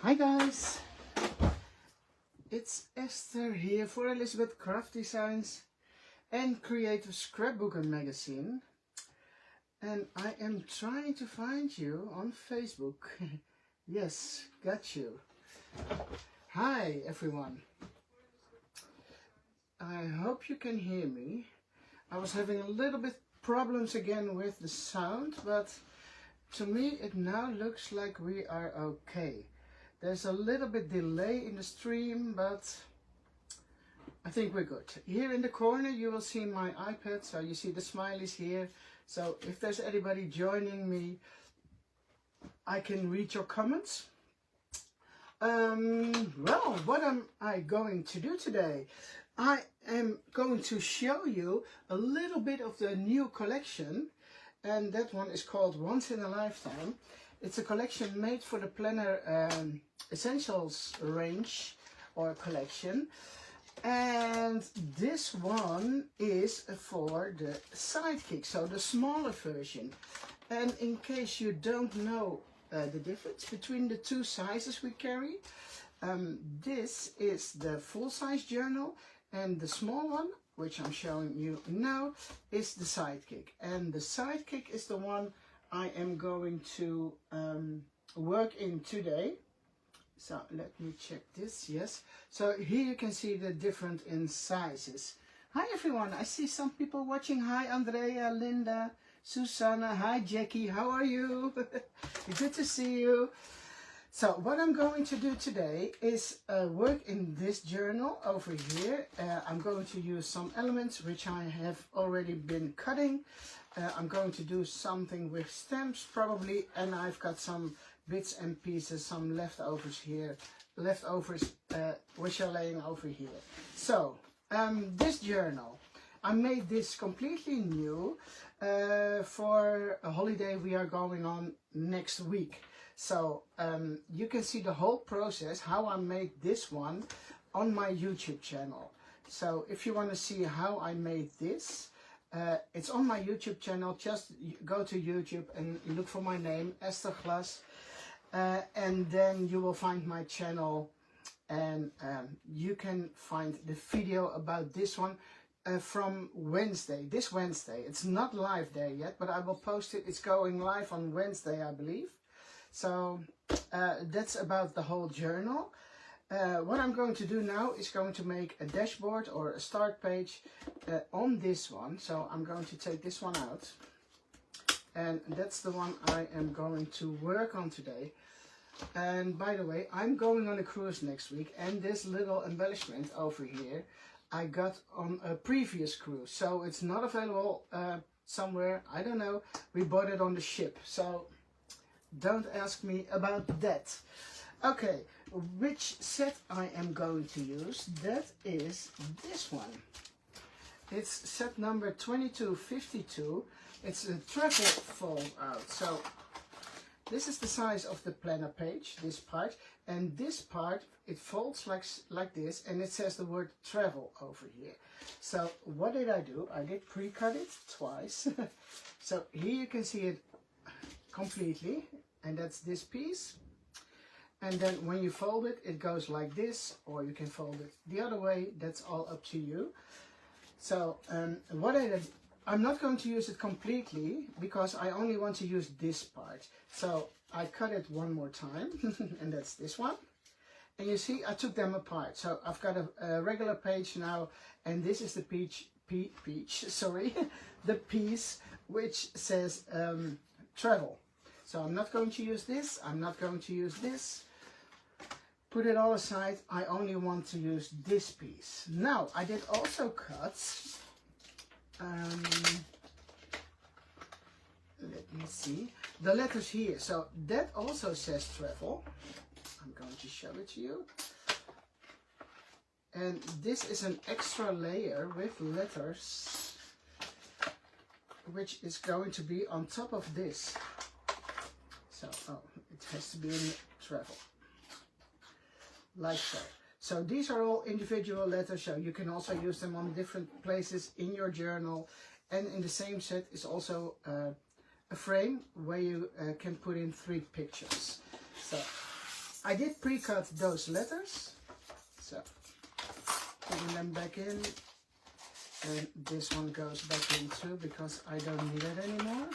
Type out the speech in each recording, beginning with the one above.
Hi guys, it's Esther here for Elizabeth Craft Designs and Creative Scrapbooker Magazine, and I am trying to find you on Facebook. Yes, got you. Hi everyone, I hope you can hear me. I was having a little bit problems again with the sound, but to me it now looks like we are okay. There's a little bit delay in the stream, but I think we're good. Here in the corner you will see my iPad, so you see the smileys here. So if there's anybody joining me, I can read your comments. Well, what am I going to do today? I am going to show you a little bit of the new collection, and that one is called Once in a Lifetime. It's a collection made for the Planner Essentials range or collection, and this one is for the Sidekick, so the smaller version. And in case you don't know the difference between the two sizes we carry, this is the full-size journal, and the small one, which I'm showing you now, is the Sidekick. And the Sidekick is the one I am going to work in today. So let me check this. Yes, so here you can see the difference in sizes. Hi everyone, I see some people watching. Hi Andrea, Linda, Susanna. Hi Jackie, how are you? Good to see you. So what I'm going to do today is work in this journal over here. I'm going to use some elements which I have already been cutting. I'm going to do something with stamps probably, and I've got some bits and pieces, some leftovers here, which are laying over here. So this journal, I made this completely new for a holiday we are going on next week. So you can see the whole process, how I made this one, on my YouTube channel. So if you want to see how I made this, it's on my YouTube channel. Just go to YouTube and look for my name, Esther Glas, and then you will find my channel, and you can find the video about this one from Wednesday, this Wednesday. It's not live there yet, but I will post it. It's going live on Wednesday, I believe. So that's about the whole journal. What I'm going to do now is going to make a dashboard or a start page on this one. So I'm going to take this one out, and that's the one I am going to work on today. And by the way, I'm going on a cruise next week, and this little embellishment over here I got on a previous cruise, so it's not available somewhere, I don't know. We bought it on the ship, so don't ask me about that. Okay, which set I am going to use, that is this one. It's set number 2252. It's a travel fold out. So this is the size of the planner page, this part, and this part, it folds like this, and it says the word travel over here. So what did I do? I did pre-cut it twice. So here you can see it completely, and that's this piece. And then when you fold it, it goes like this, or you can fold it the other way. That's all up to you. So what I did, I'm not going to use it completely because I only want to use this part. So I cut it one more time, and that's this one. And you see, I took them apart. So I've got a regular page now, and this is the the piece which says travel. So I'm not going to use this, I'm not going to use this. Put it all aside, I only want to use this piece. Now, I did also cut, let me see, the letters here. So that also says travel. I'm going to show it to you. And this is an extra layer with letters, which is going to be on top of this. So, it has to be in travel, like so. So these are all individual letters, so you can also use them on different places in your journal. And in the same set is also a frame where you can put in 3 pictures. So I did pre-cut those letters, so putting them back in, and this one goes back in too because I don't need it anymore.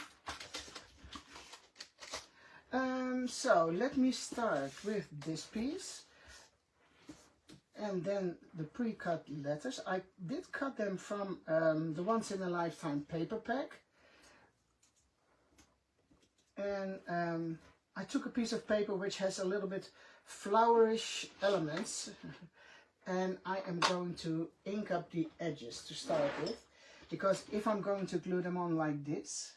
So let me start with this piece, and then the pre-cut letters. I did cut them from the Once in a Lifetime paper pack, and I took a piece of paper which has a little bit flowerish elements, and I am going to ink up the edges to start with, because if I'm going to glue them on like this,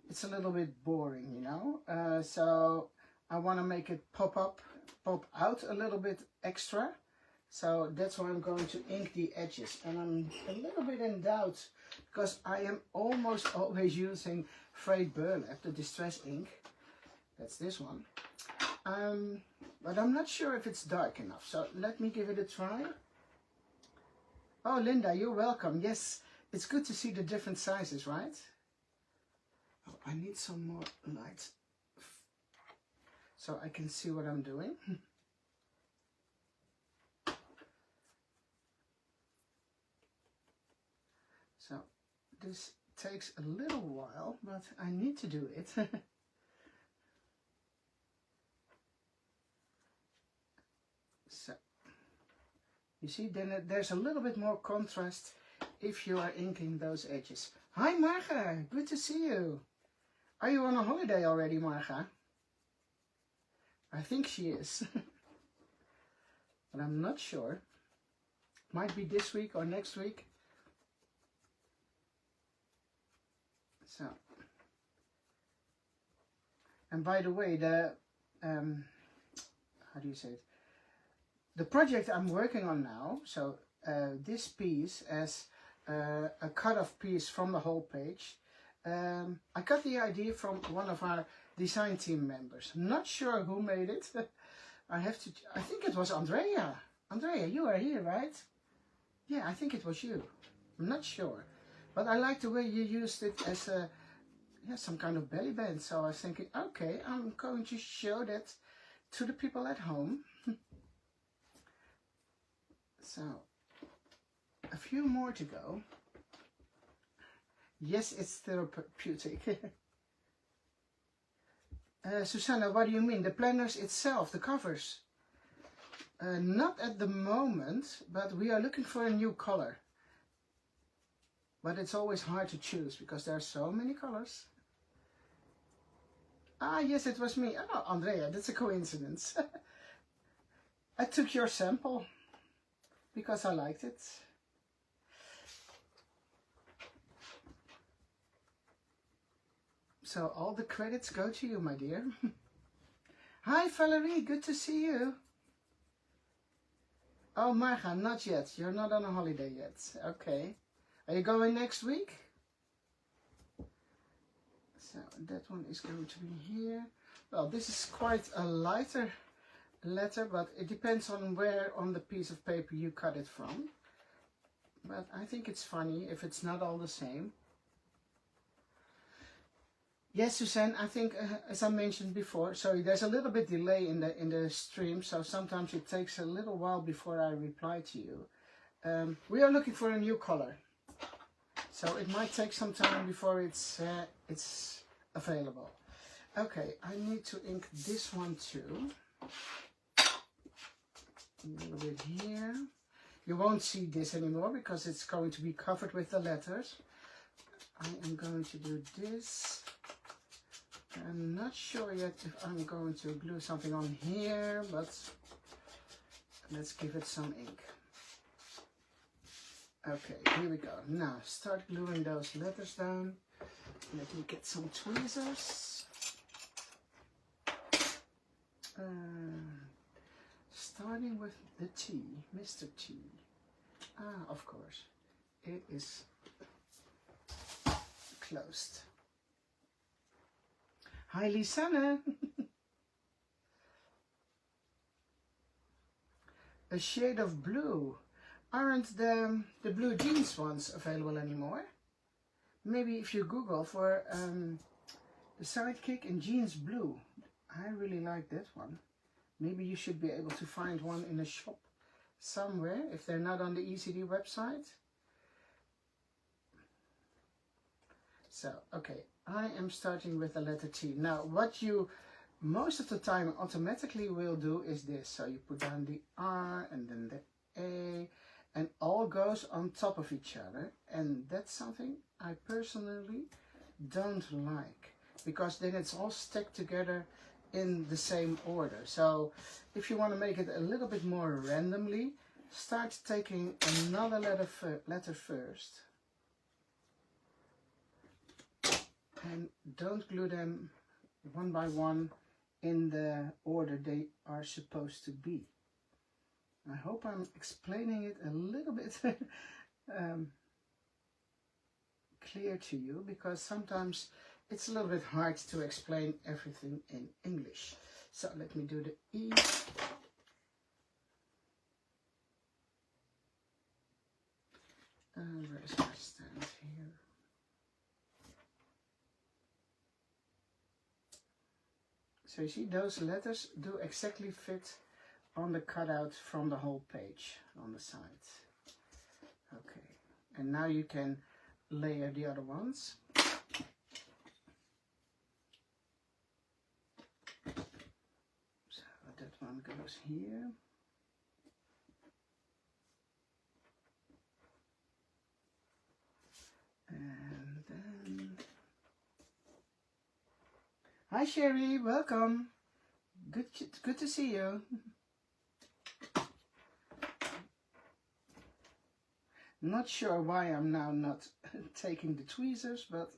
it's a little bit boring, you know. So I want to make it pop out a little bit extra. So that's why I'm going to ink the edges, and I'm a little bit in doubt because I am almost always using frayed burlap, the distress ink. That's this one. But I'm not sure if it's dark enough, so let me give it a try. Oh, Linda, you're welcome. Yes, it's good to see the different sizes, right? Oh, I need some more light so I can see what I'm doing. So this takes a little while, but I need to do it. So, you see, then there's a little bit more contrast if you are inking those edges. Hi Marga, good to see you. Are you on a holiday already, Marga? I think she is, but I'm not sure. Might be this week or next week. So, and by the way, the how do you say it? The project I'm working on now, so this piece as a cut-off piece from the whole page, I got the idea from one of our design team members. I'm not sure who made it. I think it was Andrea. Andrea, you are here, right? Yeah, I think it was you. I'm not sure. But I like the way you used it as a, yeah, some kind of belly band. So I was thinking, okay, I'm going to show that to the people at home. So, a few more to go. Yes, it's therapeutic. Susanna, what do you mean? The planners itself, the covers? Not at the moment, but we are looking for a new color. But it's always hard to choose because there are so many colors. Ah, yes, it was me. Oh, Andrea, that's a coincidence. I took your sample because I liked it. So all the credits go to you, my dear. Hi, Valerie, good to see you. Oh, Marga, not yet. You're not on a holiday yet. Okay. Are you going next week? So that one is going to be here. Well, this is quite a lighter letter, but it depends on where on the piece of paper you cut it from. But I think it's funny if it's not all the same. Yes, Suzanne, I think as I mentioned before, sorry, there's a little bit delay in the stream, so sometimes it takes a little while before I reply to you. We are looking for a new color, so it might take some time before it's available. Okay, I need to ink this one too. A little bit here. You won't see this anymore because it's going to be covered with the letters. I am going to do this. I'm not sure yet if I'm going to glue something on here, but let's give it some ink. Okay, here we go. Now start gluing those letters down. Let me get some tweezers. Starting with the T, Mr. T. Ah, of course, it is closed. Hi, Lisanne. A shade of blue. Aren't the blue jeans ones available anymore? Maybe if you Google for the Sidekick in jeans blue. I really like that one. Maybe you should be able to find one in a shop somewhere if they're not on the ECD website. So, okay, I am starting with the letter T. Now, what you most of the time automatically will do is this. So you put down the R and then the A, and all goes on top of each other. And that's something I personally don't like, because then it's all stuck together in the same order. So if you want to make it a little bit more randomly, start taking another letter first. And don't glue them one by one in the order they are supposed to be. I hope I'm explaining it a little bit clear to you, because sometimes it's a little bit hard to explain everything in English. So let me do the E. Where is my stand here? So you see, those letters do exactly fit on the cutout from the whole page on the side. Okay, and now you can layer the other ones. So that one goes here. And then... Hi Sherry, welcome. Good to see you. Not sure why I'm now not taking the tweezers, but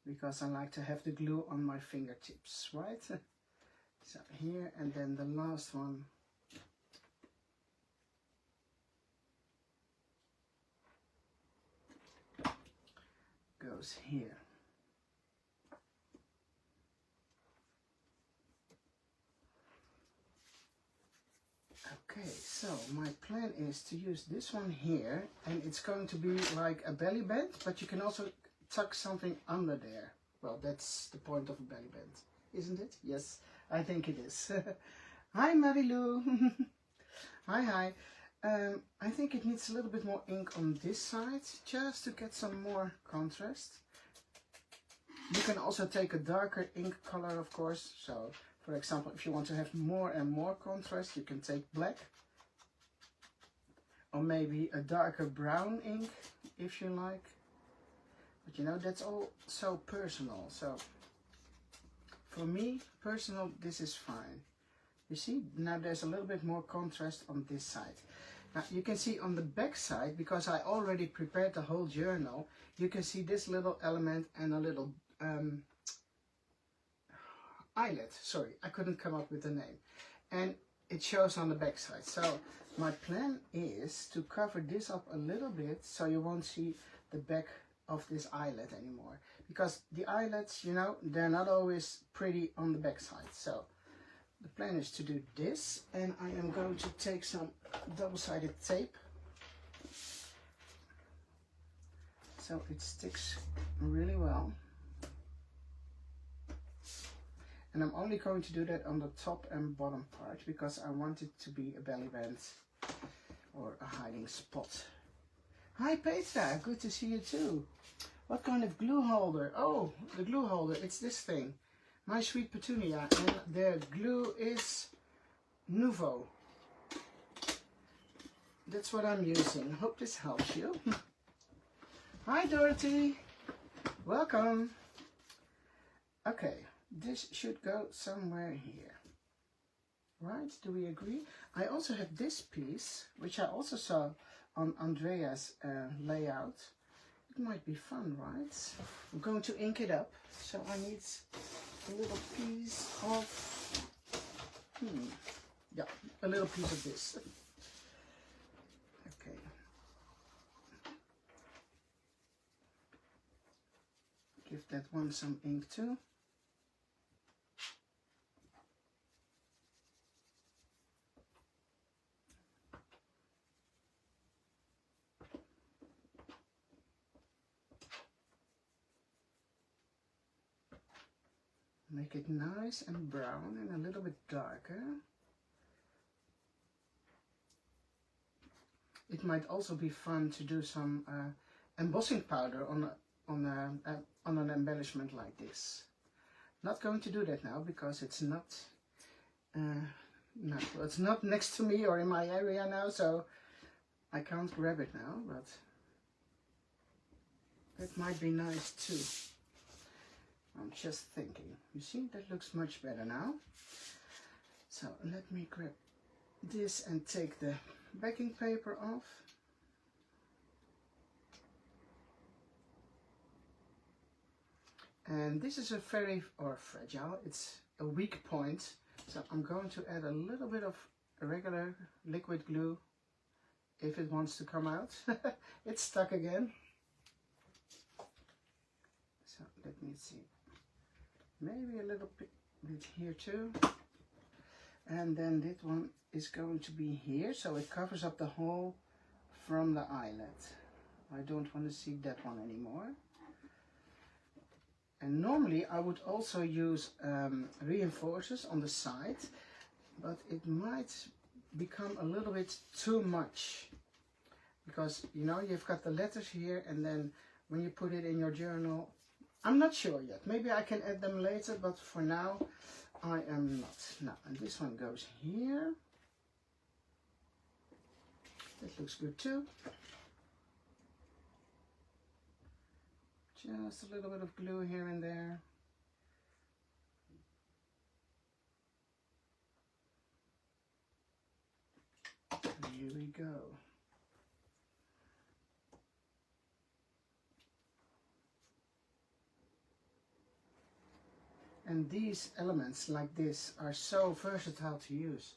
because I like to have the glue on my fingertips, right? So here, and then the last one. Goes here. Okay, so my plan is to use this one here, and it's going to be like a belly band, but you can also tuck something under there. Well, that's the point of a belly band, isn't it? Yes, I think it is. Hi Marilou. Hi. I think it needs a little bit more ink on this side, just to get some more contrast. You can also take a darker ink color, of course. So, for example, if you want to have more and more contrast, you can take black. Or maybe a darker brown ink, if you like. But you know, that's all so personal. So, for me, personal, this is fine. You see, now there's a little bit more contrast on this side. Now you can see on the back side, because I already prepared the whole journal, you can see this little element and a little eyelet. Sorry, I couldn't come up with the name. And it shows on the back side. So my plan is to cover this up a little bit so you won't see the back of this eyelet anymore. Because the eyelets, you know, they're not always pretty on the back side. So the plan is to do this, and I am going to take some double-sided tape so it sticks really well. And I'm only going to do that on the top and bottom part because I want it to be a belly band or a hiding spot. Hi Petra, good to see you too. What kind of glue holder? Oh, the glue holder, it's this thing. My Sweet Petunia, and the glue is Nuvo. That's what I'm using. Hope this helps you. Hi Dorothy, welcome. Okay, this should go somewhere here. Right, do we agree? I also have this piece, which I also saw on Andrea's layout. It might be fun, right? I'm going to ink it up, so I need a little piece of, yeah, a little piece of this. Okay. Give that one some ink too. Make it nice and brown and a little bit darker. It might also be fun to do some embossing powder on an embellishment like this. Not going to do that now because it's not no, it's not next to me or in my area now, so I can't grab it now, but that might be nice too. I'm just thinking. You see, that looks much better now. So let me grab this and take the backing paper off. And this is a very, or fragile, it's a weak point. So I'm going to add a little bit of regular liquid glue if it wants to come out. It's stuck again. So let me see. Maybe a little bit here too. And then this one is going to be here, so it covers up the hole from the eyelet. I don't want to see that one anymore. And normally I would also use reinforcers on the side, but it might become a little bit too much. Because, you know, you've got the letters here, and then when you put it in your journal, I'm not sure yet. Maybe I can add them later, but for now, I am not. Now, and this one goes here. That looks good too. Just a little bit of glue here and there. And here we go. And these elements like this are so versatile to use.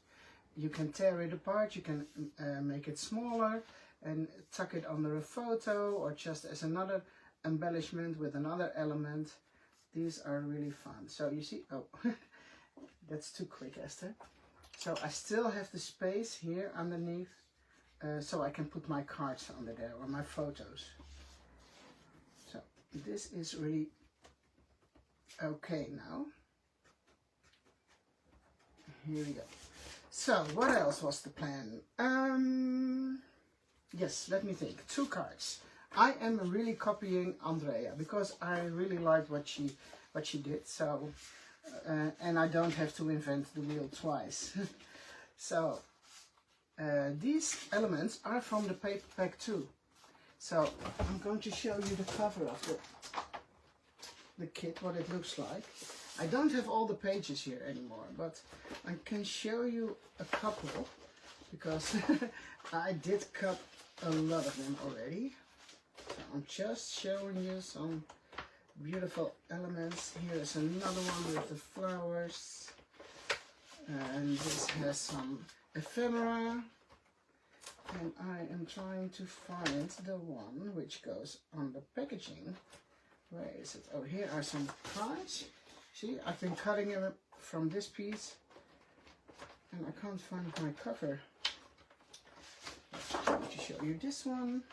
You can tear it apart, you can make it smaller and tuck it under a photo, or just as another embellishment with another element. These are really fun. So you see, oh, that's too quick, Esther. So I still have the space here underneath, so I can put my cards under there or my photos. So this is really okay now. Here we go. So what else was the plan? Yes, let me think. 2 cards. I am really copying Andrea because I really liked what she did. So and I don't have to invent the wheel twice. So these elements are from the paper pack too. So I'm going to show you the cover of the kit, what it looks like. I don't have all the pages here anymore, but I can show you a couple because I did cut a lot of them already. So I'm just showing you some beautiful elements. Here is another one with the flowers, and this has some ephemera, and I am trying to find the one which goes on the packaging. Where is it? Oh, here are some cards. See, I've been cutting them from this piece and I can't find my cover. I'm going to show you this one.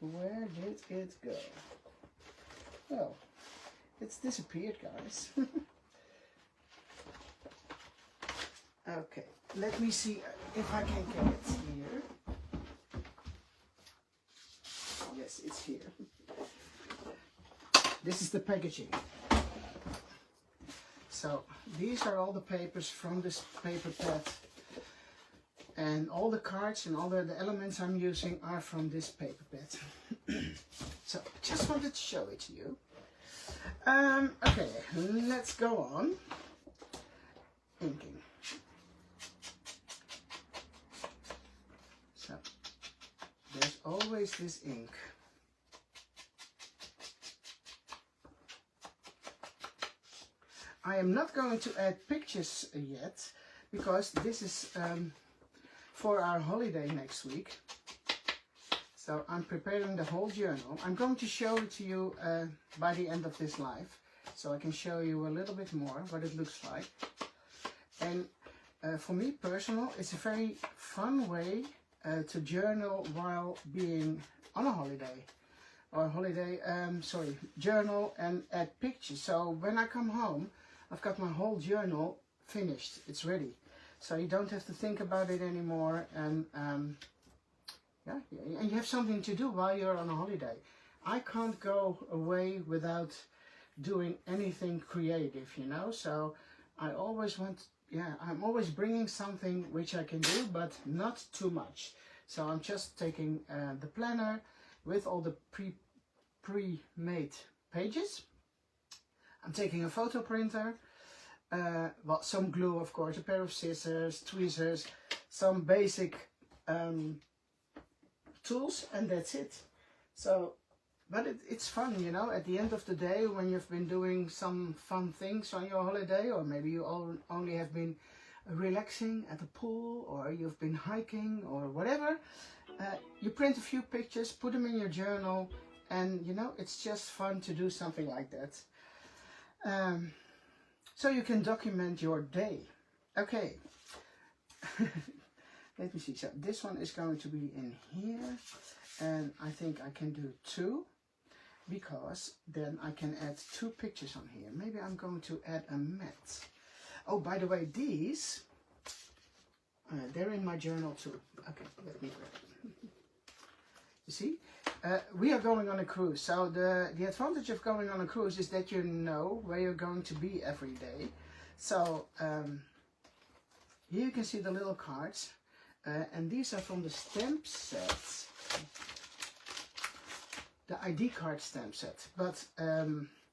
Where did it go? Oh, it's disappeared, guys. Okay, let me see if I can get it here. Yes, it's here. This is the packaging. So these are all the papers from this paper pad, and all the cards and all the elements I'm using are from this paper pad. So I just wanted to show it to you. Okay, let's go on. Inking. So there's always this ink. I am not going to add pictures yet because this is for our holiday next week. So I'm preparing the whole journal. I'm going to show it to you by the end of this live, so I can show you a little bit more what it looks like. And for me personal, it's a very fun way to journal while being on a holiday. or holiday, sorry, journal, and add pictures. So when I come home, I've got my whole journal finished. It's ready. So you don't have to think about it anymore, and yeah, and you have something to do while you're on a holiday. I can't go away without doing anything creative, you know, so I always want, yeah, I'm always bringing something which I can do, but not too much. So I'm just taking the planner with all the pre-made pages. I'm taking a photo printer, well, some glue, of course, a pair of scissors, tweezers, some basic tools, and that's it. So, but it's fun, you know, at the end of the day, when you've been doing some fun things on your holiday, or maybe you only have been relaxing at the pool, or you've been hiking, or whatever, you print a few pictures, put them in your journal, and, you know, it's just fun to do something like that. So you can document your day. Okay. Let me see. So this one is going to be in here, and I think I can do 2, because then I can add 2 pictures on here. Maybe I'm going to add a mat. Oh, by the way, these, they're in my journal too. Okay, let me grab them. You see, we are going on a cruise. So the advantage of going on a cruise is that you know where you're going to be every day. So here you can see the little cards. And these are from the stamp set, the ID card stamp set. But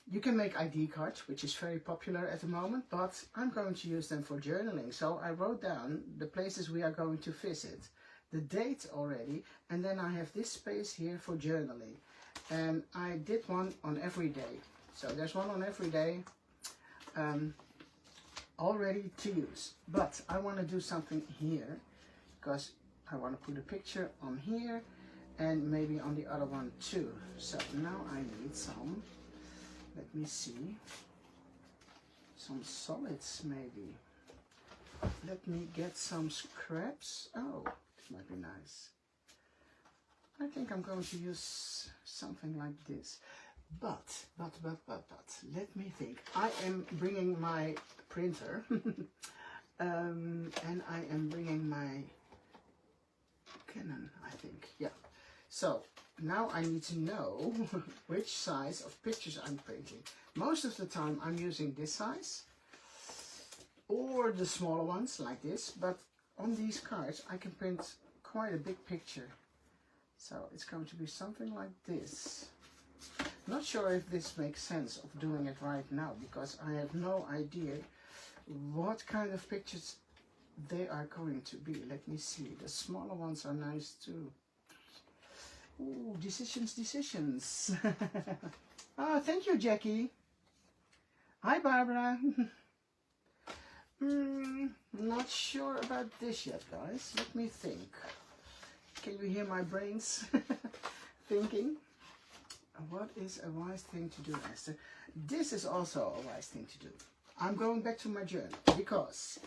you can make ID cards, which is very popular at the moment, but I'm going to use them for journaling. So I wrote down the places we are going to visit, the date already, and then I have this space here for journaling. And I did one on every day. So there's one on every day all ready to use. But I want to do something here, because I want to put a picture on here and maybe on the other one too. So now I need some, let me see, some solids maybe. Let me get some scraps. Oh, this might be nice. I think I'm going to use something like this. But, let me think. I am bringing my printer and I am bringing my Canon, I think, yeah. So now I need to know which size of pictures I'm printing. Most of the time I'm using this size or the smaller ones like this, but on these cards I can print quite a big picture. So it's going to be something like this. Not sure if this makes sense of doing it right now, because I have no idea what kind of pictures they are going to be. Let me see. The smaller ones are nice too. Ooh, decisions. Oh, thank you, Jackie. Hi, Barbara. Not sure about this yet, guys. Let me think. Can you hear my brains thinking? What is a wise thing to do, Esther? This is also a wise thing to do. I'm going back to my journal because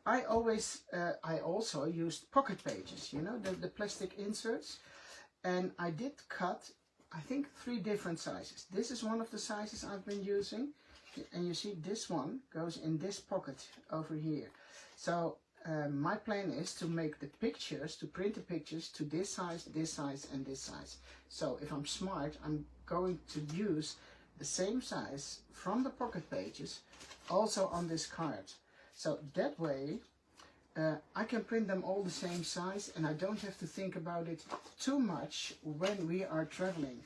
I also used pocket pages, you know, the plastic inserts, and I did cut, I think, 3 different sizes. This is one of the sizes I've been using, and you see this one goes in this pocket over here. So my plan is to make the pictures, to print the pictures to this size, and this size. So if I'm smart, I'm going to use the same size from the pocket pages also on this card. So that way I can print them all the same size, and I don't have to think about it too much when we are traveling.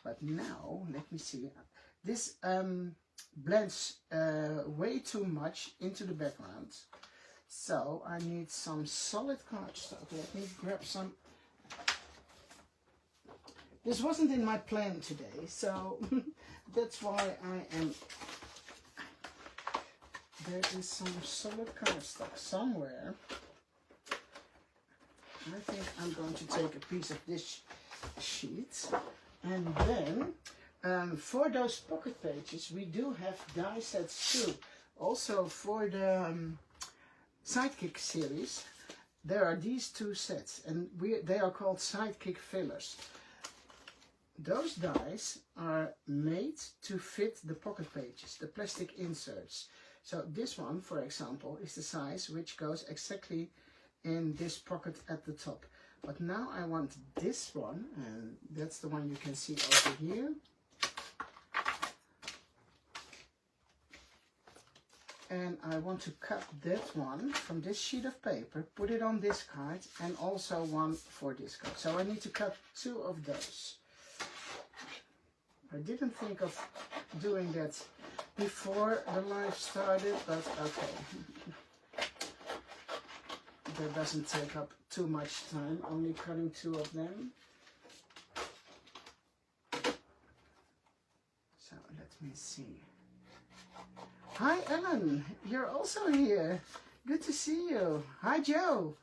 But now, let me see, this blends way too much into the background. So I need some solid cardstock. Let me grab some. This wasn't in my plan today, so that's why I am. There is some solid cardstock somewhere. I think I'm going to take a piece of this sheet, and then for those pocket pages we do have die sets too. Also for the Sidekick series, there are these 2 sets, and they are called Sidekick fillers. those dies are made to fit the pocket pages, the plastic inserts. So this one, for example, is the size which goes exactly in this pocket at the top. But now I want this one, and that's the one you can see over here. And I want to cut that one from this sheet of paper, put it on this card, and also one for this card. So I need to cut 2 of those. I didn't think of doing that before the live started, but okay. That doesn't take up too much time, only cutting 2 of them. So let me see. Hi Ellen, you're also here. Good to see you. Hi Joe.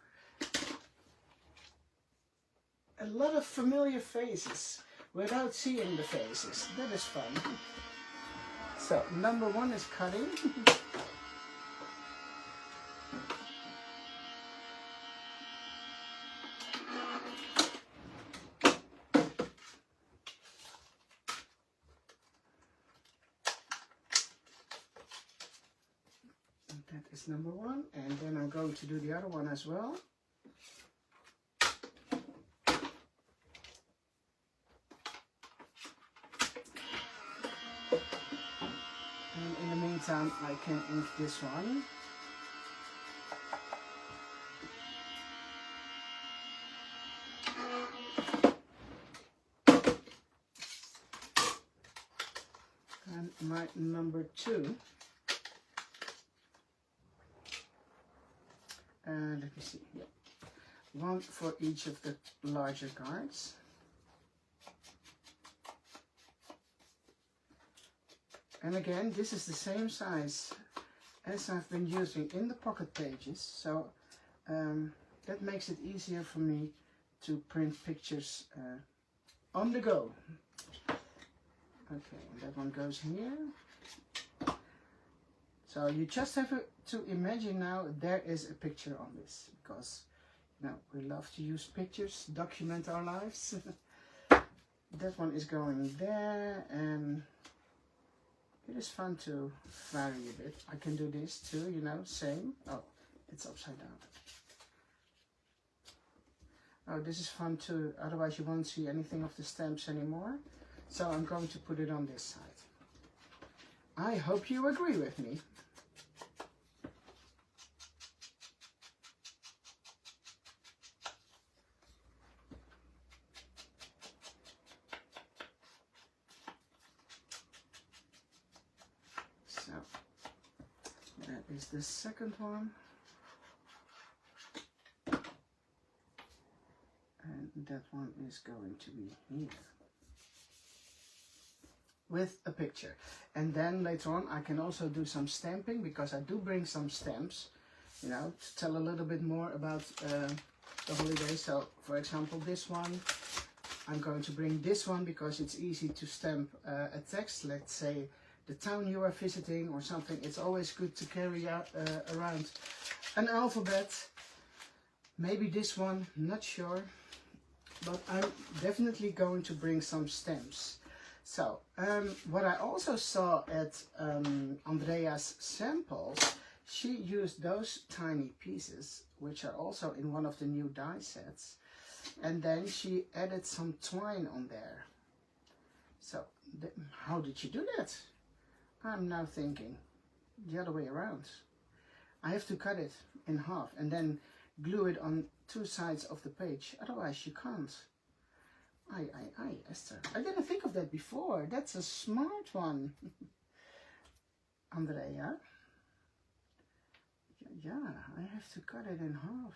A lot of familiar faces without seeing the faces. That is fun. So number 1 is cutting. That is number 1, and then I'm going to do the other one as well. And in the meantime, I can ink this one. And my number 2. Let me see, yeah. 1 for each of the larger cards. And again, this is the same size as I've been using in the pocket pages, so that makes it easier for me to print pictures on the go. Okay, and that one goes here. So you just have to imagine now there is a picture on this, because you know, we love to use pictures, document our lives. That one is going there, and it is fun to vary a bit. I can do this too, you know, same. Oh, it's upside down. Oh, this is fun too, otherwise you won't see anything of the stamps anymore. So I'm going to put it on this side. I hope you agree with me. So that is the second one. And that one is going to be here with a picture. And then later on I can also do some stamping, because I do bring some stamps, you know, to tell a little bit more about the holiday. So for example, this one, I'm going to bring this one because it's easy to stamp a text, let's say the town you are visiting or something. It's always good to carry out, around an alphabet. Maybe this one, not sure, but I'm definitely going to bring some stamps. So what I also saw at Andrea's samples, she used those tiny pieces, which are also in one of the new die sets, and then she added some twine on there. So how did she do that? I'm now thinking the other way around. I have to cut it in half and then glue it on 2 sides of the page, otherwise you can't. Esther, I didn't think of that before. That's a smart one. Andrea. Yeah, I have to cut it in half.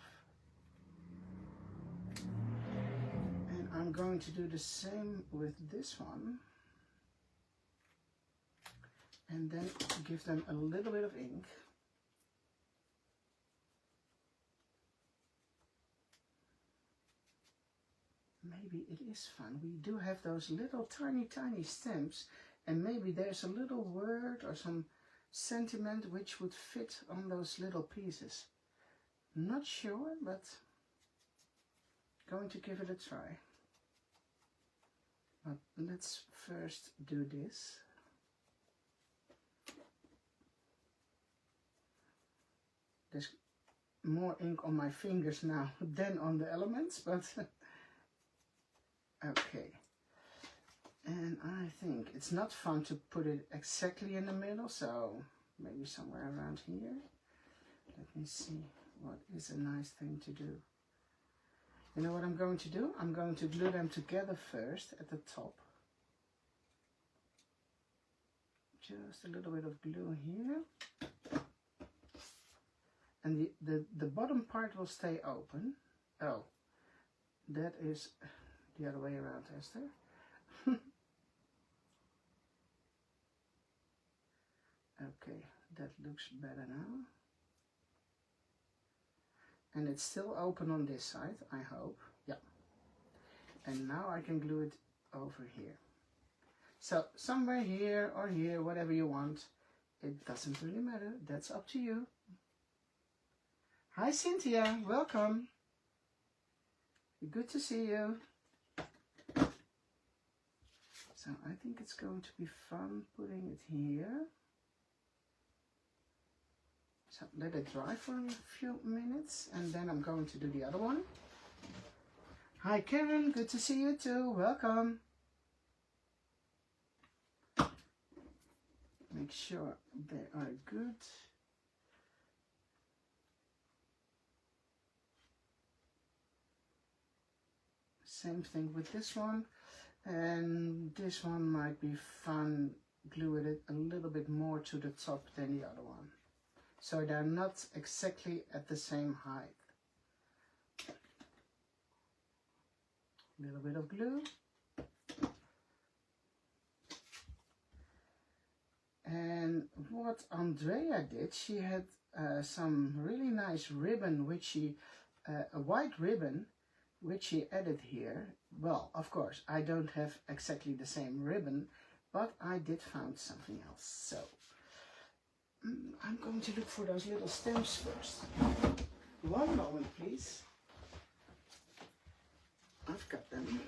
And I'm going to do the same with this one. And then give them a little bit of ink. Maybe it is fun. We do have those little tiny stamps, and maybe there's a little word or some sentiment which would fit on those little pieces. Not sure, but going to give it a try. But let's first do this. There's more ink on my fingers now than on the elements, but okay. And I think it's not fun to put it exactly in the middle, so maybe somewhere around here. Let me see what is a nice thing to do. You know what I'm going to do? I'm going to glue them together first at the top. Just a little bit of glue here. And the bottom part will stay open. Oh, that is the other way around, Esther. Okay, that looks better now. And it's still open on this side, I hope. Yeah. And now I can glue it over here. So somewhere here or here, whatever you want. It doesn't really matter. That's up to you. Hi Cynthia, welcome. Good to see you. So I think it's going to be fun putting it here. So let it dry for a few minutes and then I'm going to do the other one. Hi Karen, good to see you too, welcome. Make sure they are good. Same thing with this one. And this one might be fun, glue it a little bit more to the top than the other one. So they're not exactly at the same height. A little bit of glue. And what Andrea did, she had some really nice ribbon, which she, a white ribbon, which she added here. Well, of course, I don't have exactly the same ribbon, but I did find something else. So I'm going to look for those little stamps first. One moment, please. I've got them.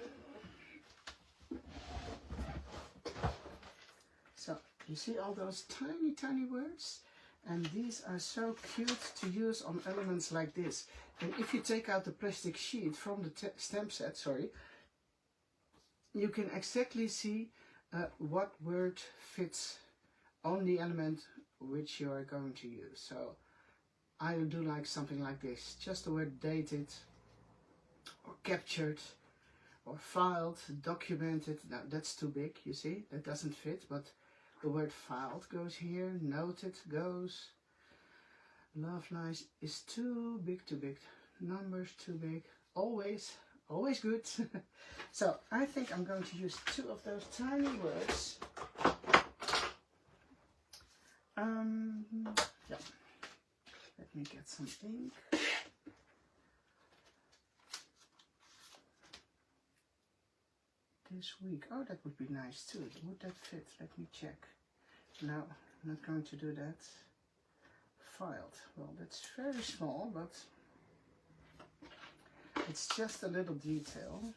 So you see all those tiny, tiny words? And these are so cute to use on elements like this. And if you take out the plastic sheet from the stamp set, you can exactly see what word fits on the element which you are going to use. So I do like something like this. Just the word dated, or captured, or filed, documented. Now that's too big, you see, that doesn't fit, but the word filed goes here, noted goes, love lies is too big, numbers too big, always good. So I think I'm going to use two of those tiny words. Yeah, let me get some ink. This week, oh, that would be nice too. Would that fit? Let me check. No, I'm not going to do that. Filed. Well, that's very small, but it's just a little detail.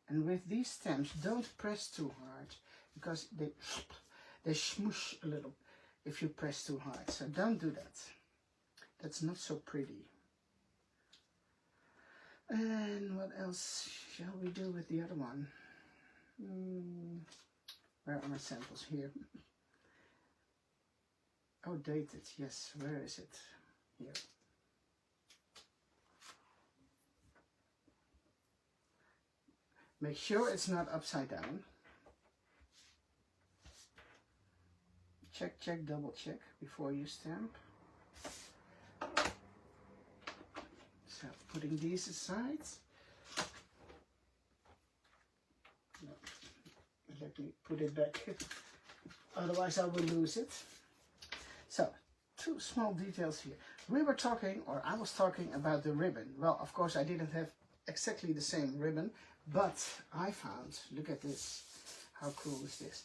And with these stamps, don't press too hard because they smoosh a little if you press too hard. So don't do that. That's not so pretty. And what else shall we do with the other one? Where are my samples? Here. Oh, dated. Yes, where is it? Here. Make sure it's not upside down. Check, check, double check before you stamp. So putting these aside. No, let me put it back, otherwise I will lose it. So, two small details here. We were talking, or I was talking about the ribbon. Well, of course I didn't have exactly the same ribbon, but I found, look at this, how cool is this?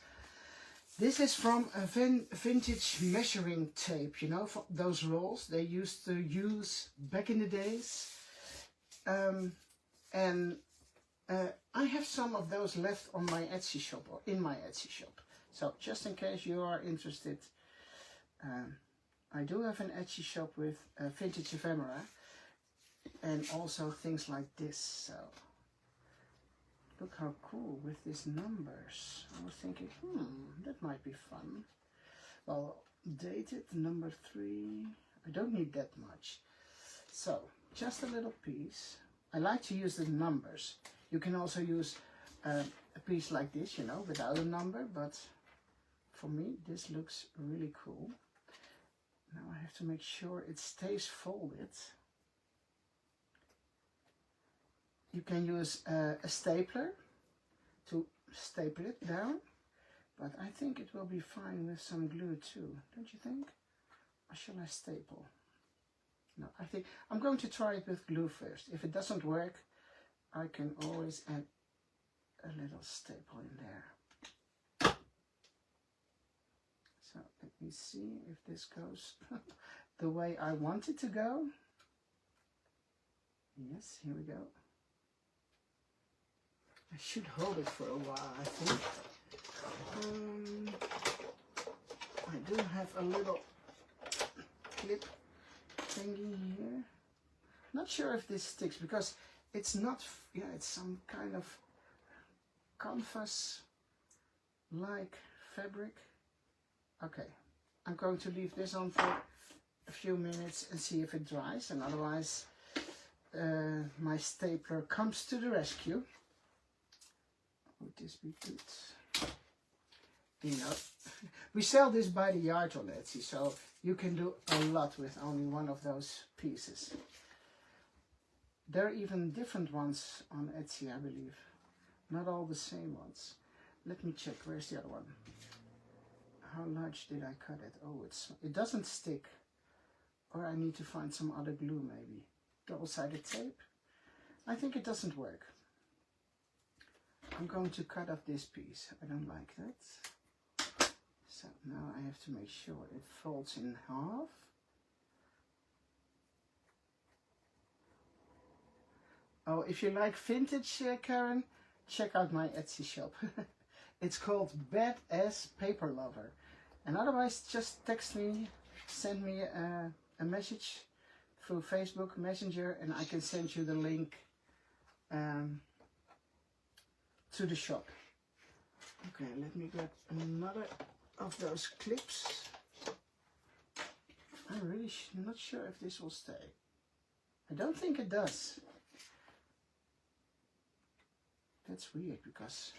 This is from a vintage measuring tape, you know, those rolls they used to use back in the days. And I have some of those left on my Etsy shop, or in my Etsy shop. So just in case you are interested, I do have an Etsy shop with vintage ephemera and also things like this. So look how cool with these numbers. I was thinking, that might be fun. Well, dated number 3. I don't need that much. So just a little piece. I like to use the numbers. You can also use a piece like this, you know, without a number, but for me this looks really cool. Now I have to make sure it stays folded. You can use a stapler to staple it down, but I think it will be fine with some glue too, don't you think? Or shall I staple? No, I think I'm going to try it with glue first. If it doesn't work, I can always add a little staple in there. So let me see if this goes the way I want it to go. Yes, here we go. I should hold it for a while, I think. I do have a little clip thingy here. Not sure if this sticks because it's not, yeah, it's some kind of canvas like fabric. Okay, I'm going to leave this on for a few minutes and see if it dries, and otherwise my stapler comes to the rescue. Would this be good? You know, we sell this by the yard on Etsy, so you can do a lot with only one of those pieces. There are even different ones on Etsy, I believe. Not all the same ones. Let me check, where's the other one? How large did I cut it? Oh, it doesn't stick. Or I need to find some other glue maybe. Double-sided tape? I think it doesn't work. I'm going to cut off this piece. I don't like that. So now I have to make sure it folds in half. Oh, if you like vintage, Karen, check out my Etsy shop. It's called Badass Paper Lover. And otherwise, just text me, send me a message through Facebook Messenger, and I can send you the link to the shop. Okay, let me get another of those clips. I'm really not sure if this will stay. I don't think it does. That's weird because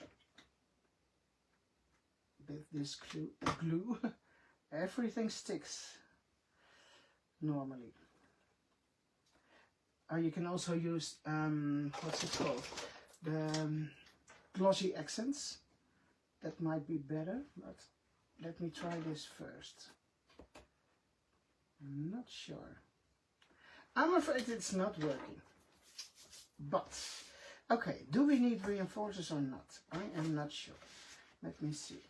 with this glue everything sticks normally. You can also use what's it called? The glossy accents. That might be better, but let me try this first. I'm not sure. I'm afraid it's not working. But okay, do we need reinforcers or not? I am not sure. Let me see.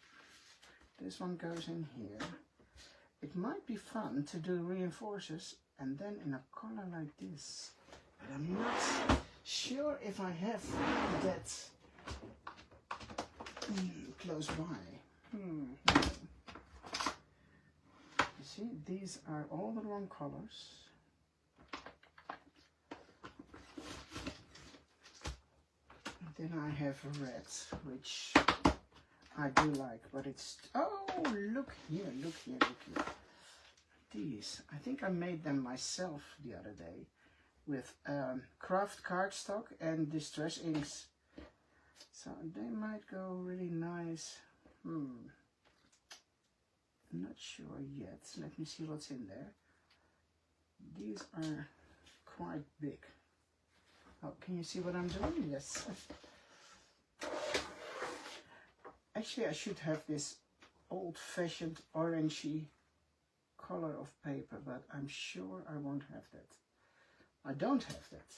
This one goes in here. It might be fun to do reinforcers and then in a color like this. But I'm not sure if I have that close by. You see, these are all the wrong colors. Then I have red, which I do like, but it's, oh, look here, look here, look here. These, I think I made them myself the other day with craft cardstock and distress inks. So they might go really nice. Not sure yet. Let me see what's in there. These are quite big. Oh, can you see what I'm doing? Yes. Actually, I should have this old-fashioned orangey color of paper, but I'm sure I won't have that. I don't have that.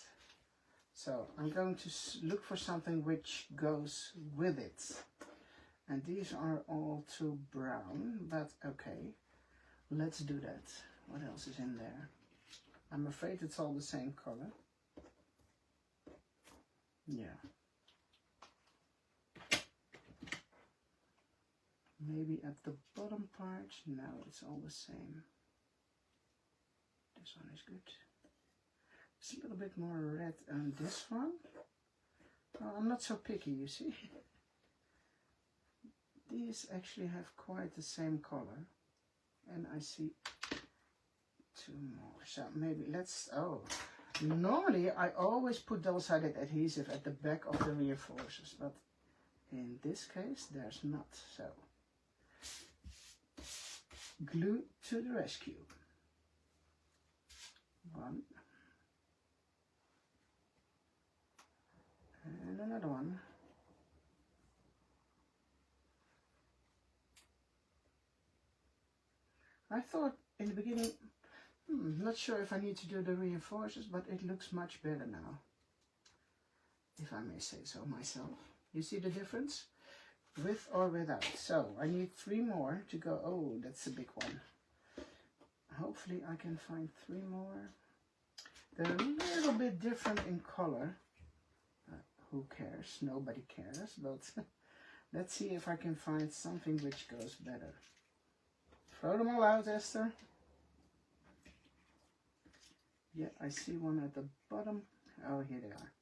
So I'm going to look for something which goes with it. And these are all too brown, but okay, let's do that. What else is in there? I'm afraid it's all the same color. Yeah. Maybe at the bottom part, no, it's all the same. This one is good. It's a little bit more red on this one. Well, I'm not so picky, you see. These actually have quite the same color. And I see two more. So maybe let's, oh. Normally I always put double-sided adhesive at the back of the reinforcers, but in this case there's not. So glue to the rescue. One. And another one. I thought in the beginning, not sure if I need to do the reinforcers, but it looks much better now, if I may say so myself. You see the difference? With or without. So I need 3 more to go. Oh, that's a big one. Hopefully I can find 3 more. They're a little bit different in color. Who cares? Nobody cares, but let's see if I can find something which goes better. Throw them all out, Esther. Yeah, I see one at the bottom. Oh, here they are.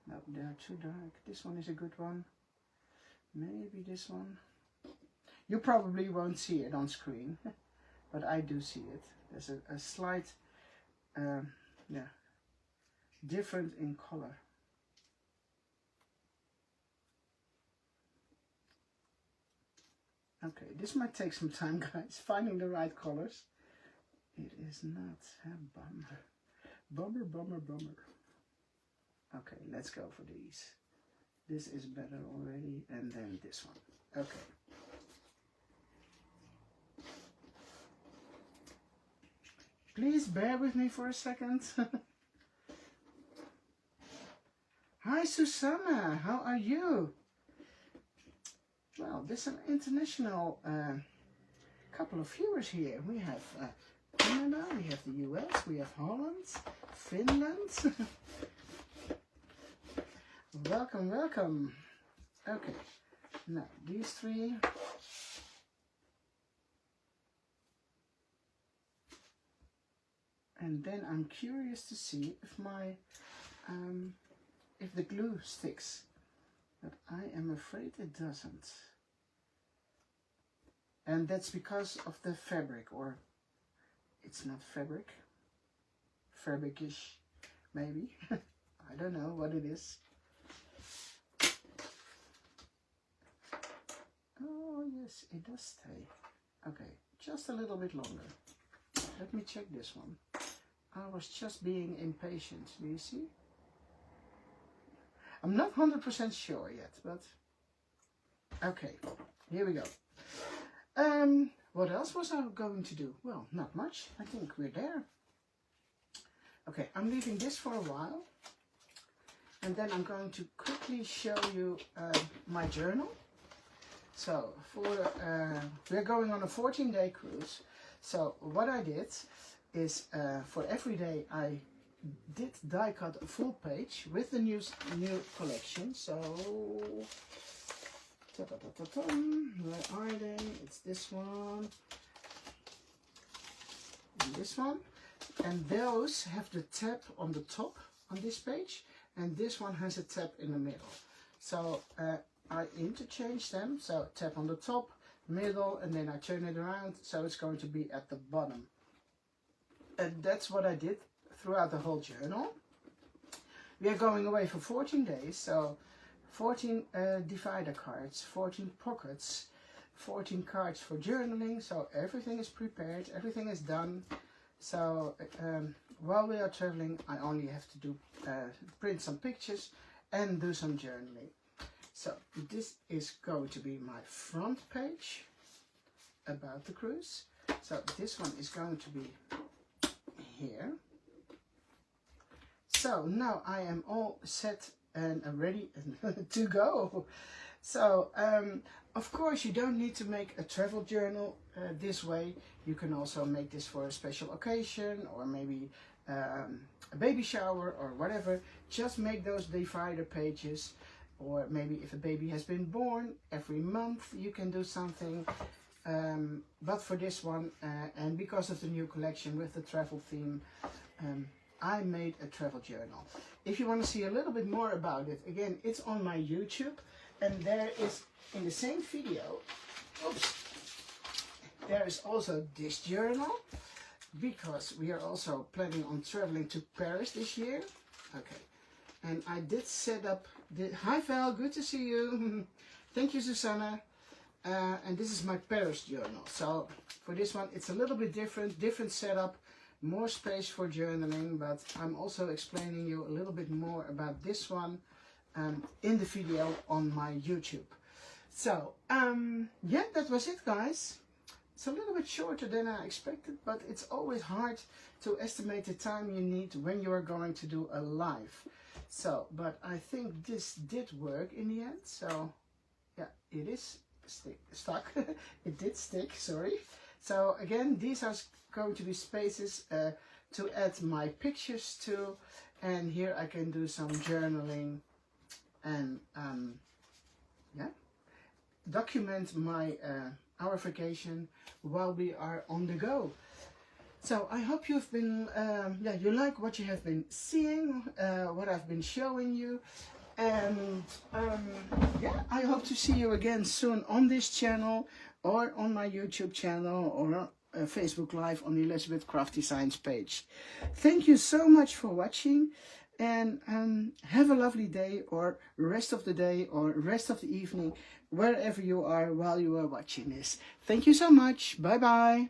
No, they are too dark. This one is a good one. Maybe this one. You probably won't see it on screen, but I do see it. There's a slight, yeah, different in color. Okay, this might take some time, guys, finding the right colors. It is not a bummer. Bummer, bummer, bummer. Okay, let's go for these. This is better already, and then this one. Okay. Please bear with me for a second. Hi, Susanna, how are you? Well, there's an international couple of viewers here. We have Canada, we have the US, we have Holland, Finland. Welcome, welcome. Okay, now these 3. And then I'm curious to see if my, if the glue sticks. But I am afraid it doesn't. And that's because of the fabric, or it's not fabric. Fabricish, maybe. I don't know what it is. Oh yes, it does stay. Okay, just a little bit longer. Let me check this one. I was just being impatient, do you see? I'm not 100% sure yet, but okay, here we go. What else was I going to do? Well, not much. I think we're there. Okay, I'm leaving this for a while, and then I'm going to quickly show you my journal. So we're going on a 14-day cruise. So what I did is for every day I did die cut a full page with the new collection. So where are they? It's this one and this one, and those have the tab on the top on this page, and this one has a tab in the middle. So I interchange them, so tab on the top, middle, and then I turn it around so it's going to be at the bottom. And that's what I did throughout the whole journal. We are going away for 14 days, so 14 divider cards, 14 pockets, 14 cards for journaling, so everything is prepared, everything is done. So while we are traveling, I only have to do print some pictures and do some journaling. So this is going to be my front page about the cruise. So this one is going to be here. So now I am all set and ready to go. So of course you don't need to make a travel journal this way. You can also make this for a special occasion, or maybe a baby shower or whatever, just make those divider pages. Or maybe if a baby has been born, every month you can do something. But for this one, and because of the new collection with the travel theme, I made a travel journal. If you want to see a little bit more about it, again, it's on my YouTube, and there is, in the same video, oops, there is also this journal, because we are also planning on traveling to Paris this year. Okay, and I did set up the, hi Val, good to see you. Thank you, Susanna. And this is my Paris journal. So for this one, it's a little bit different setup, more space for journaling, but I'm also explaining you a little bit more about this one in the video on my YouTube. So yeah, that was it, guys. It's a little bit shorter than I expected, but it's always hard to estimate the time you need when you are going to do a live. So, but I think this did work in the end. So yeah, it is stuck. It did stick, sorry. So again, these are going to be spaces to add my pictures to, and here I can do some journaling and yeah, document my our vacation while we are on the go. So I hope you've been yeah, you like what you have been seeing, what I've been showing you. And yeah, I hope to see you again soon on this channel, or on my YouTube channel, or Facebook Live on the Elizabeth Craft Designs page. Thank you so much for watching, and have a lovely day, or rest of the day, or rest of the evening, wherever you are while you are watching this. Thank you so much. Bye bye.